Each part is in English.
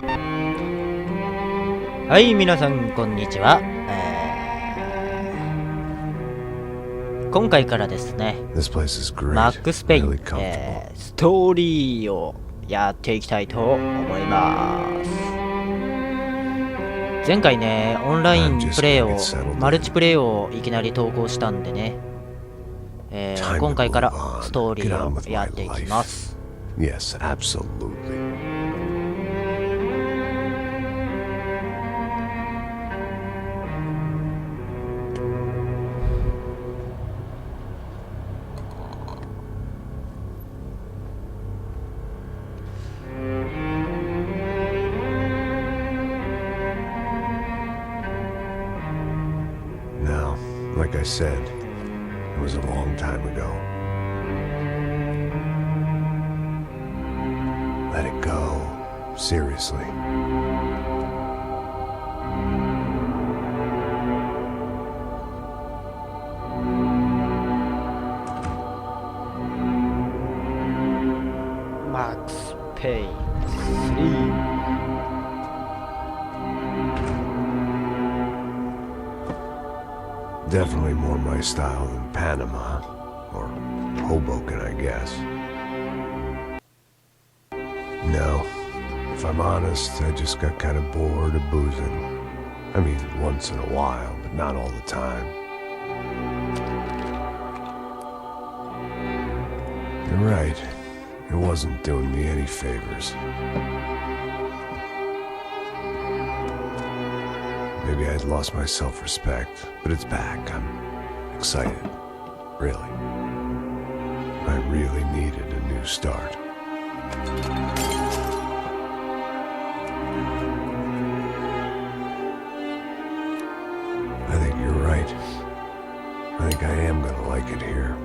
はい、皆さんこんにちは。今回からですね、マックスペイン、ストーリーをやっていきたいと思います。前回ね、オンラインプレイを、マルチプレイをいきなり投稿したんでね、今回からストーリーをやっていきます。Yes, absolutely. Now, like I said, it was a long time ago. Let it go. Seriously. Max Payne 3 Definitely more my style than Panama. Or Hoboken, I guess. No, if I'm honest, I just got kind of bored of boozing. I mean, once in a while, but not all the time. You're right. It wasn't doing me any favors. Maybe I'd lost my self-respect, but it's back. I'm excited. Really. I really needed a new start. I think you're right. I think I am gonna like it here.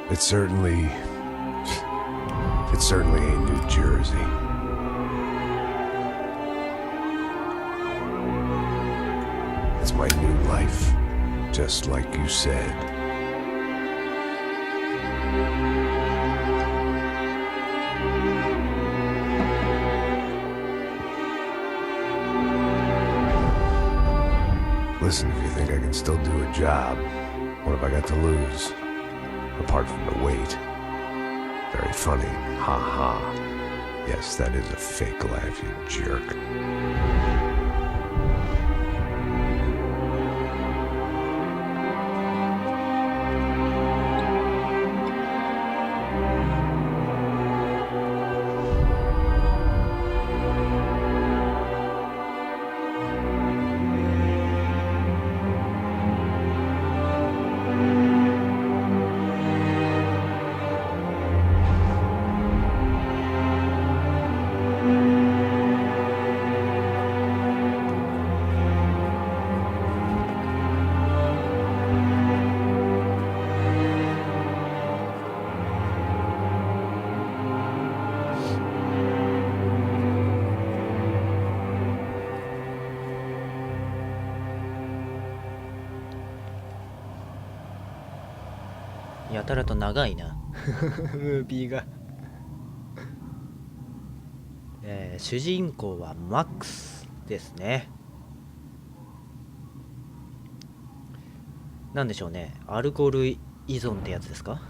It's certainly ain't New Jersey. It's my new life, just like you said. Listen, if you think I can still do a job, what have I got to lose? Apart from the weight. Very funny. Ha ha. Yes, that is a fake laugh, you jerk.やたらと長いなムービーが主人公はマックスですね。なんでしょうね、アルコール依存ってやつですか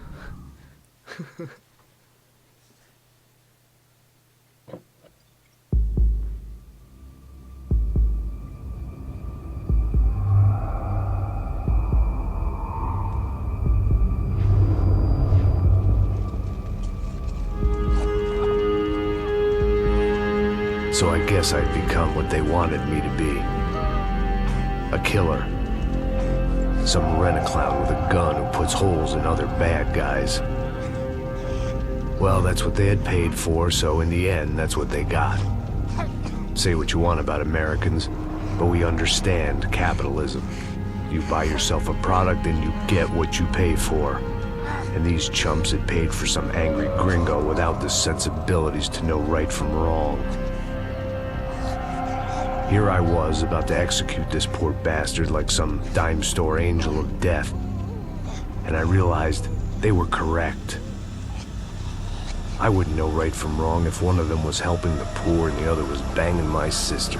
So I guess I'd become what they wanted me to be. A killer. Some rent-a-clown with a gun who puts holes in other bad guys. Well, that's what they had paid for, so in the end, that's what they got. Say what you want about Americans, but we understand capitalism. You buy yourself a product and you get what you pay for. And these chumps had paid for some angry gringo without the sensibilities to know right from wrong. Here I was, about to execute this poor bastard like some dime store angel of death. And I realized they were correct. I wouldn't know right from wrong if one of them was helping the poor and the other was banging my sister.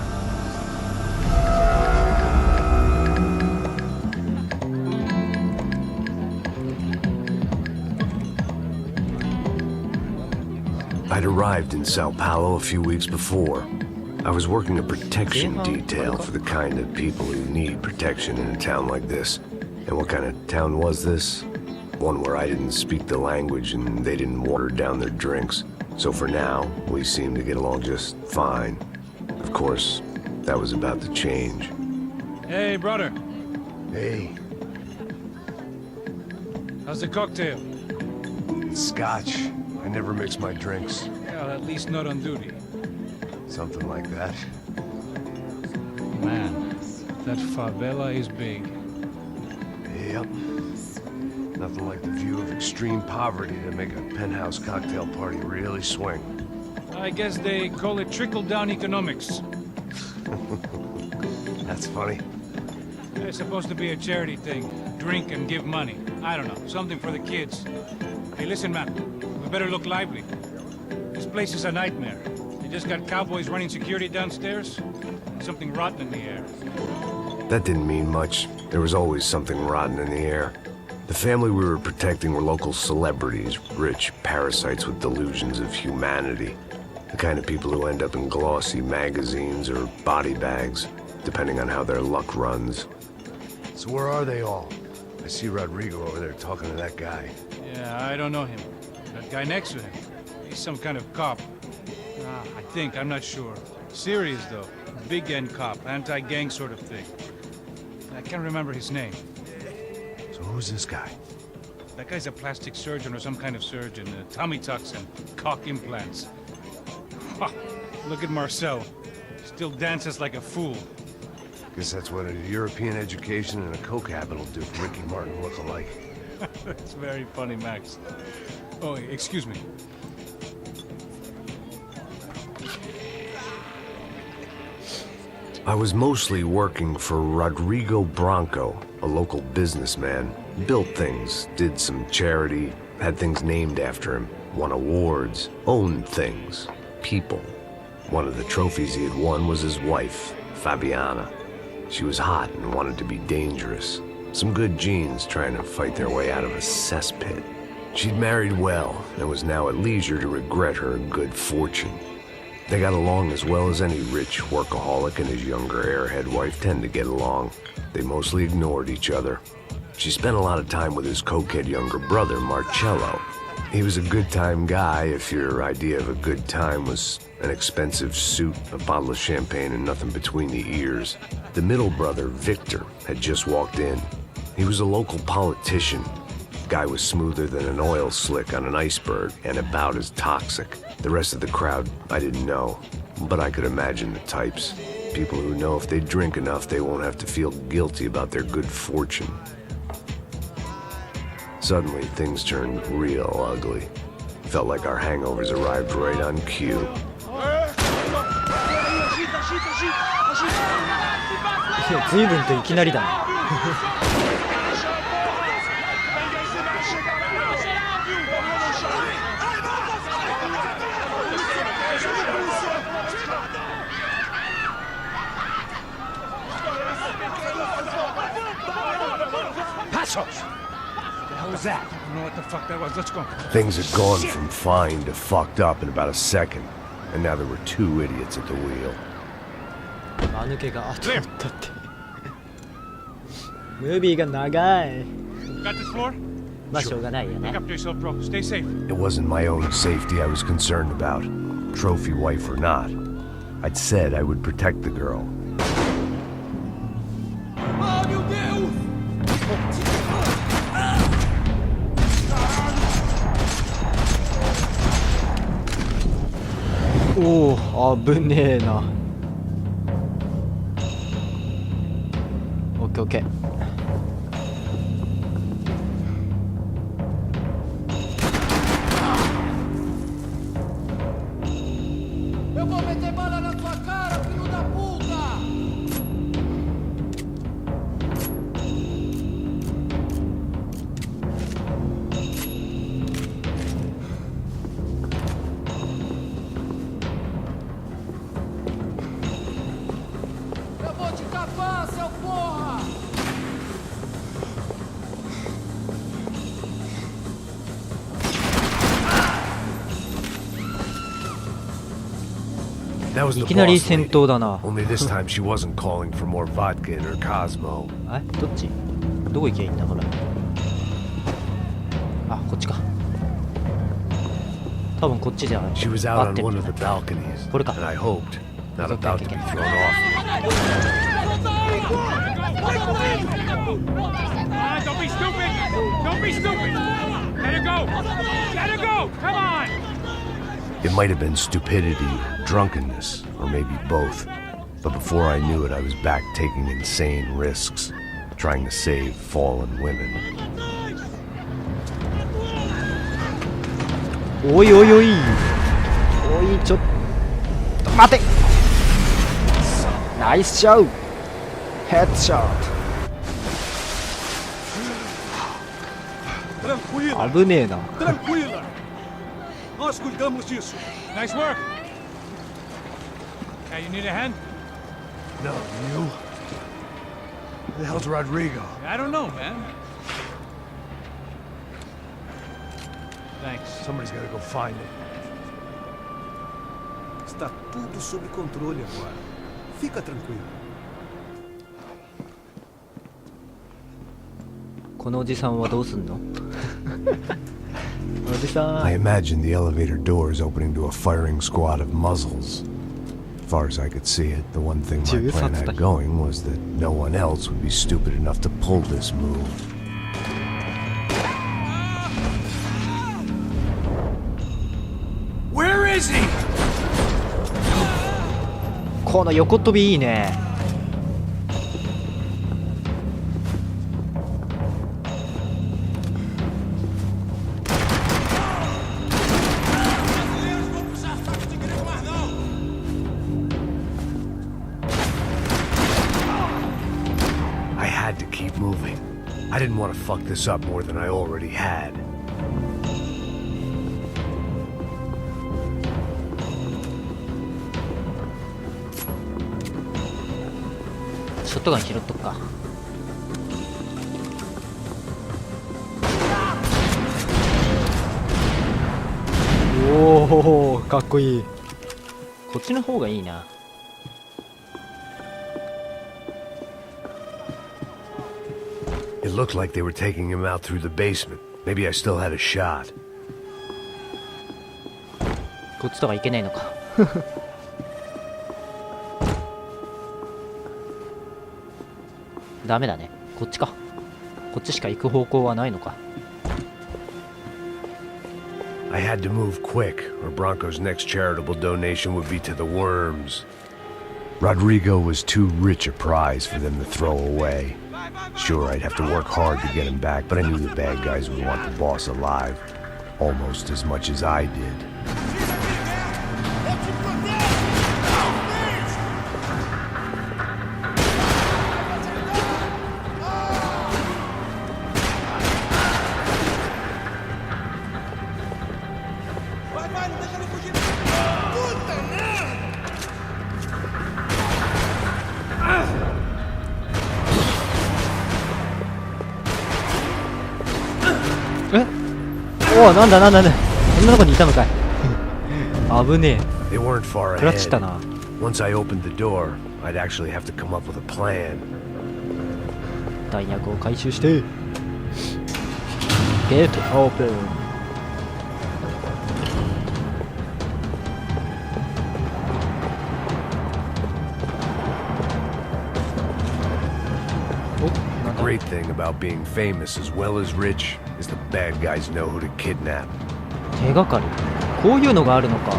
I'd arrived in Sao Paulo a few weeks before. I was working a protection detail for the kind of people who need protection in a town like this. And what kind of town was this? One where I didn't speak the language and they didn't water down their drinks. So for now, we seemed to get along just fine. Of course, that was about to change. Hey, brother. Hey. How's the cocktail? Scotch. I never mix my drinks. Well, at least not on duty. Something like that. Man, that favela is big. Yep. Nothing like the view of extreme poverty to make a penthouse cocktail party really swing. I guess they call it trickle-down economics. That's funny. It's supposed to be a charity thing. Drink and give money. I don't know, something for the kids. Hey, listen, man. We better look lively. This place is a nightmare. They just got cowboys running security downstairs. Something rotten in the air. That didn't mean much. There was always something rotten in the air. The family we were protecting were local celebrities, rich parasites with delusions of humanity. The kind of people who end up in glossy magazines or body bags, depending on how their luck runs. So where are they all? I see Rodrigo over there talking to that guy. Yeah, I don't know him. That guy next to him. He's some kind of cop. I think, I'm not sure. Serious, though. Big end cop, anti-gang sort of thing. I can't remember his name. So who's this guy? That guy's a plastic surgeon or some kind of surgeon. Tummy tucks and cock implants. Look at Marcel. Still dances like a fool. Guess that's what a European education and a coke habit will do for Ricky Martin look alike. That's very funny, Max. Oh, excuse me. I was mostly working for Rodrigo Branco, a local businessman. Built things, did some charity, had things named after him, won awards, owned things, people. One of the trophies he had won was his wife, Fabiana. She was hot and wanted to be dangerous. Some good genes trying to fight their way out of a cesspit. She'd married well and was now at leisure to regret her good fortune. They got along as well as any rich workaholic and his younger airhead wife tend to get along. They mostly ignored each other. She spent a lot of time with his cokehead younger brother, Marcello. He was a good-time guy if your idea of a good time was an expensive suit, a bottle of champagne, and nothing between the ears. The middle brother, Victor, had just walked in. He was a local politician. Guy was smoother than an oil slick on an iceberg and about as toxic. The rest of the crowd, I didn't know, but I could imagine the types. People who know if they drink enough, they won't have to feel guilty about their good fortune. Suddenly, things turned real ugly. Felt like our hangovers arrived right on cue. That? I don't know what the fuck that was. Let's go. Things had gone from fine to fucked up in about a second, and now there were two idiots at the wheel. 間抜けがあったってムービーが長い Got this floor? まあしょうがないよ Look ね after yourself, bro. Stay safe. It wasn't my own safety I was concerned about, trophy wife or not. I'd said I would protect the girl. Oh, 危ねえな。オッケーオッケー。Eu vou meter bala na tua cara, filho da puta! That was い the きなり boss 戦 lady. 闘だな。 Only this time she wasn't calling for more vodka in her Cosmo. どっち？どこ行けばいいんだこれ。あ、こっちか。多分こっちじゃない。 She was out on one of the balconies, これか。 and I hoped, not about to be thrown off. Don't be stupid! Don't be stupid! Let her go! Let her go! Come on! It might have been stupidity, drunkenness, or maybe both. But before I knew it, I was back taking insane risks, trying to save fallen women. おいおいおい。おい、ちょっと待て。ナイスショー。ヘッドショット。危ねえな。 Tranquila. Nós cuidamos disso. Nice work! Hey, you need a hand? No, you? Who the hell's Rodrigo? I don't know, man. Thanks. Somebody's gotta go find him. Está tudo sob controle agora. Fica tranquilo. このおじさんはどうすんの？おじさ I ん。 imagined the elevator doors opening to a firing squad of muzzles. As far as I could see it, the one thing my plan had going was that no one else would be stupid enough to pull this move. Where is he? この横跳びいいね。I had to keep moving. I didn't want to fuck this up more than I already had. ショットガン拾っとくか。おお、かっこいい。こっちの方がいいな。It looked like they were taking him out through the basement. Maybe I still had a shot. こっちとか行けないのか。ダメだね。こっちか。こっちしか行く方向はないのか。 I had to move quick, or Bronco's next charitable donation would be to the worms. Rodrigo was too rich a prize for them to throw away. Sure, I'd have to work hard to get him back, but I knew the bad guys would want the boss alive, almost as much as I did. Vai, vai, não deixa ele fugir. Puta merda! おお、なんだなんだなんだ。こんなとこにいたのかい。危ね They weren't far え。食らっちゃった ahead. な。 Once I opened the door, I'd actually have to come up with a plan. 弾薬を回収して。ゲートオープン。お、なんだ。 Great thing about being famous as well as rich is the bad guys know who to kidnap. 手がかり。こういうのがあるのか。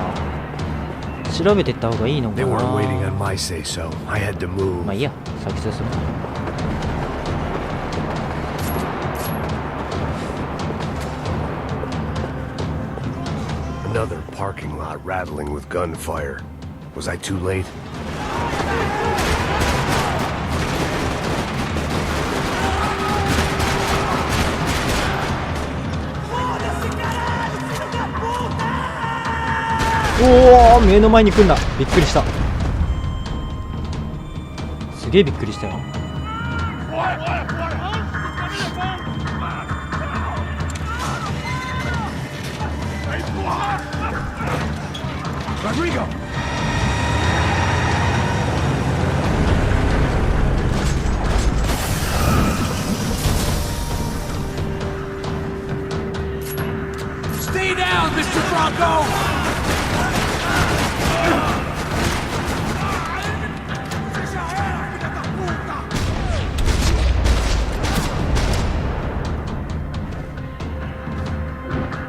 調べてった方がいいのか They な。 weren't waiting on my say-so. I had to move. まあいいや、先進む。 Another parking lot rattling with gunfire. Was I too late? Oh, おお、目の前に来んだ。びっくりした。すげえびっくりしたよ。 Rodrigo!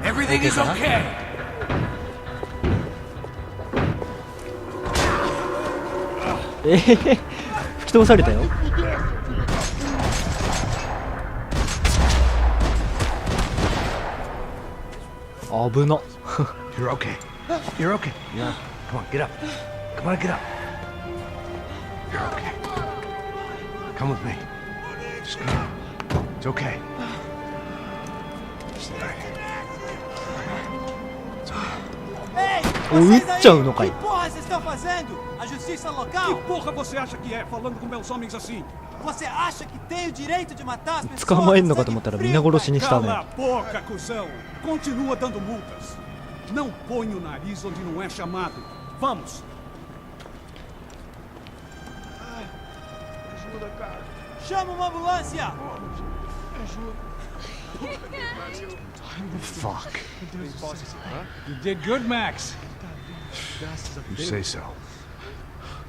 Everything is okay. 吹き飛ばされたよ。危な。 You're okay. You're okay. Yeah. Come on, get up. Come on, get up. You're okay. Come with me. Just come. It's okay. Just lay. It's okay. お、撃っちゃうのかい。 Que porra vocês estão fazendo? A justiça local? Que porra você acha que é, falando com meus homens assim? Você acha que tem o direito de matar as pessoas? 捕まえんのかと思ったら皆殺しにした Cala ね。 a boca, cuzão! Continua dando multas. Não põe o nariz onde não é chamado. Vamos! Ajuda, cara. Chama uma ambulância! Fuck. You did good, Max. You say so.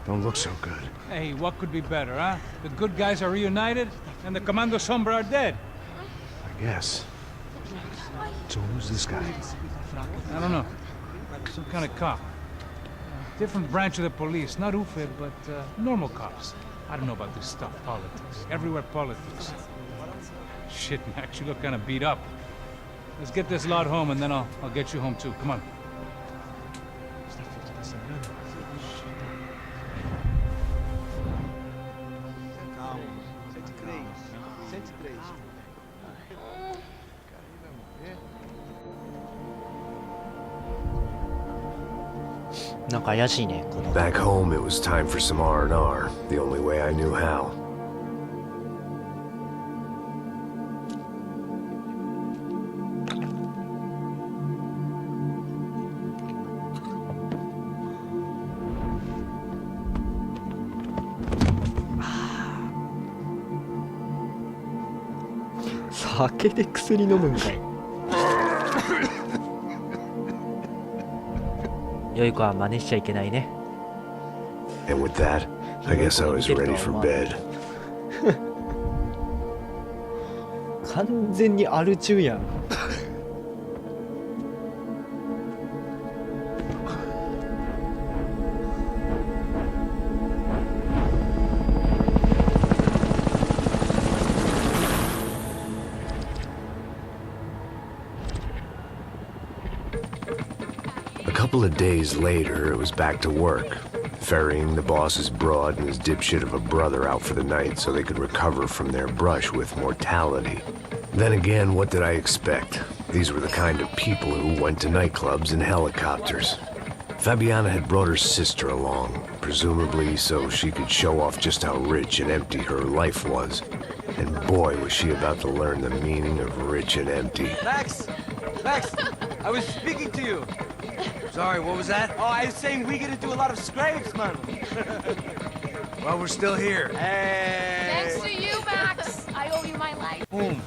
Don't look so good. Hey, what could be better, huh? The good guys are reunited, and the Commando Sombra are dead. I guess. So who's this guy? I don't know. Some kind of cop. Different branch of the police. Not UFID, but normal cops. I don't know about this stuff. Politics. Everywhere politics. Shit, Max, you look kind of beat up. Let's get this lot home, and then I'll get you home, too. Come on. Calma. 103. なんか怪しいね、この。 Back home, it was time for some R&R, the only way I knew how. "酒で薬飲むんかい。良い子は真似しちゃいけないね。 And with that, I guess I was ready for bed. 完全にアル中やん。A couple of days later, it was back to work, ferrying the boss's broad and his dipshit of a brother out for the night so they could recover from their brush with mortality. Then again, what did I expect? These were the kind of people who went to nightclubs in helicopters. Fabiana had brought her sister along, presumably so she could show off just how rich and empty her life was. And boy, was she about to learn the meaning of rich and empty. Max! Max! I was speaking to you! Sorry, what was that? Oh, I was saying we get to do a lot of scrapes, man! Well, we're still here. Hey! Thanks to you, Max. I owe you my life. Boom!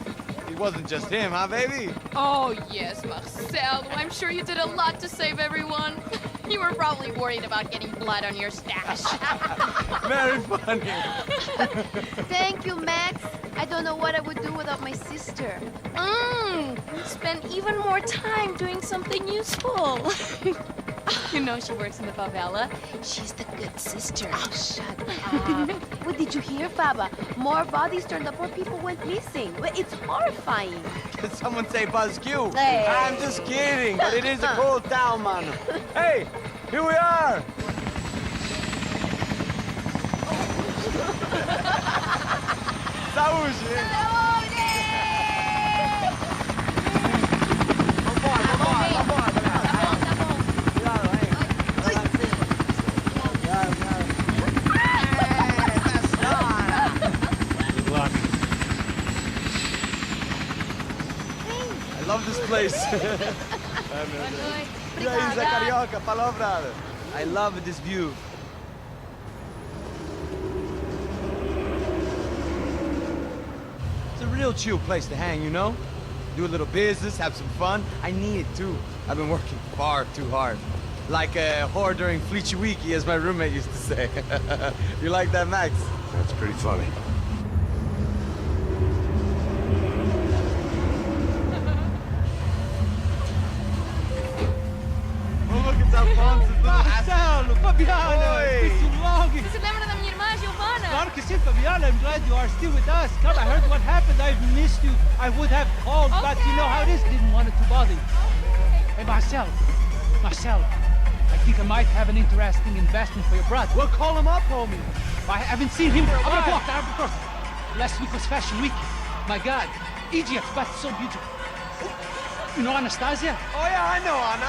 It wasn't just him, huh, baby? Oh, yes, Marcel. I'm sure you did a lot to save everyone. You were probably worried about getting blood on your stash. Very funny! Thank you, Max. I don't know what I would do without my sister. Spend even more time doing something useful. You know she works in the favela. She's the good sister. Oh, shut up. What did you hear, Faba? More bodies turned up, more people went missing. It's horrifying. Did someone say Buzz Q? Hey. I'm just kidding, but it is a cool town, man. Hey, here we are! Saúde! I love this place. Isla Carioca, palavra. I love this view. It's a real chill place to hang, you know? Do a little business, have some fun. I need it too. I've been working far too hard. Like a whore during Fleechy Weeky, as my roommate used to say. You like that, Max? That's pretty funny. Oh, look, it's Alfonso's little Marcelo, Fabiana, Oi. it's been too long. Você se lembra da minha irmã, Giovanna? Claro que sim, Fabiana. I'm glad you are still with us. Come, I heard what happened. I've missed you. I would have called, but you know how it is. Didn't want it to bother you. Hey, Marcelo, I think I might have an interesting investment for your brother. Well, call him up, homie. I haven't seen him for a while. Last week was Fashion Week. My God, Egypt, but so beautiful. You know Anastasia? Oh, yeah, I know, Anna.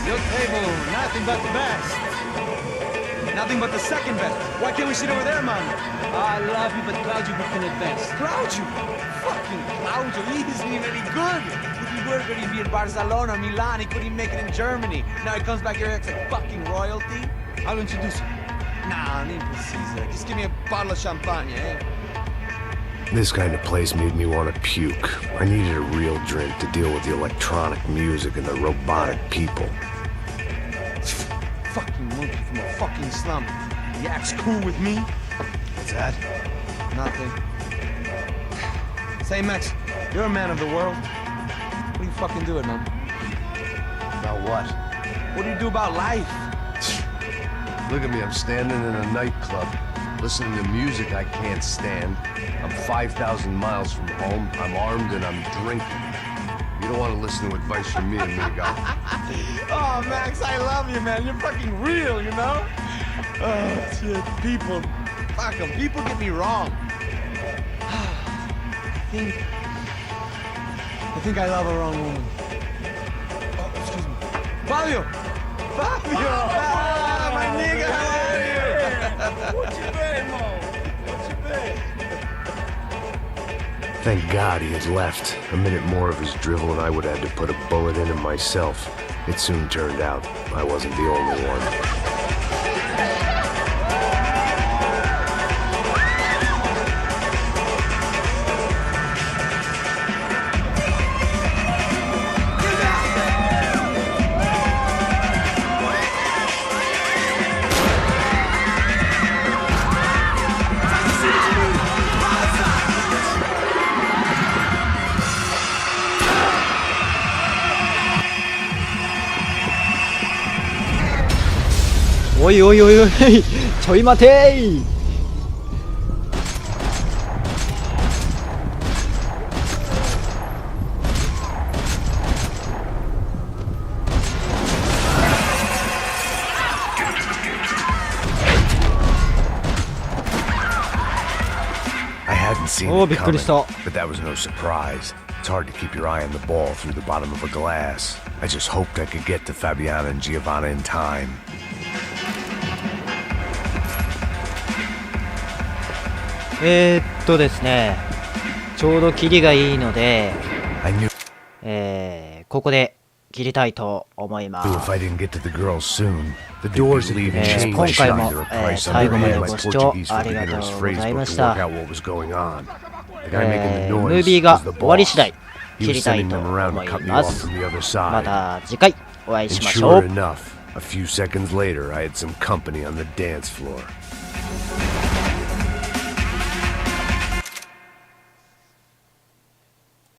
Your table, nothing but the best. Nothing but the second best. Why can't we sit over there, man? I love you, but Claudio booked in advance. Claudio. Fucking Claudio. He isn't even any good. If he were good, he'd be in Barcelona, Milan. He couldn't even make it in Germany. Now he comes back here and acts like fucking royalty. I'll introduce you. Nah, need precisa. Just give me a bottle of champagne, eh? This kind of place made me want to puke. I needed a real drink to deal with the electronic music and the robotic people. Fucking monkey from a fucking slum. He acts cool with me. What's that? Nothing. Say, Max, you're a man of the world. What do you fucking do it, man? About what? What do you do about life? Look at me, I'm standing in a nightclub, listening to music I can't stand. I'm 5,000 miles from home, I'm armed and I'm drinking. You don't want to listen to advice from me, amigo. Oh, Max, I love you, man. You're fucking real, you know? Oh, shit. People. Fuck them. People get me wrong. I think I love a wrong woman. Oh, excuse me. Fabio! Fabio! Ah, my nigga, how are you? What you been, Mo? What you been? Thank God he had left. A minute more of his drivel and I would have had to put a bullet in him myself. It soon turned out I wasn't the only one.おいおいおいおいちょい待てー。Oh, it coming, but that was no surprise. It's hard to keep your eye on the ball through the bottom of a glass. I just hoped I could get to Fabiana and Giovanna in time. .ですね、ちょうどキリがいいので、ここで切りたいと思います。今回も、最後までご視聴ありがとうございました。ムービーが終わり次第切りたいと思います。また次回お会いしましょう。A few seconds later, I had some company on the dance floor.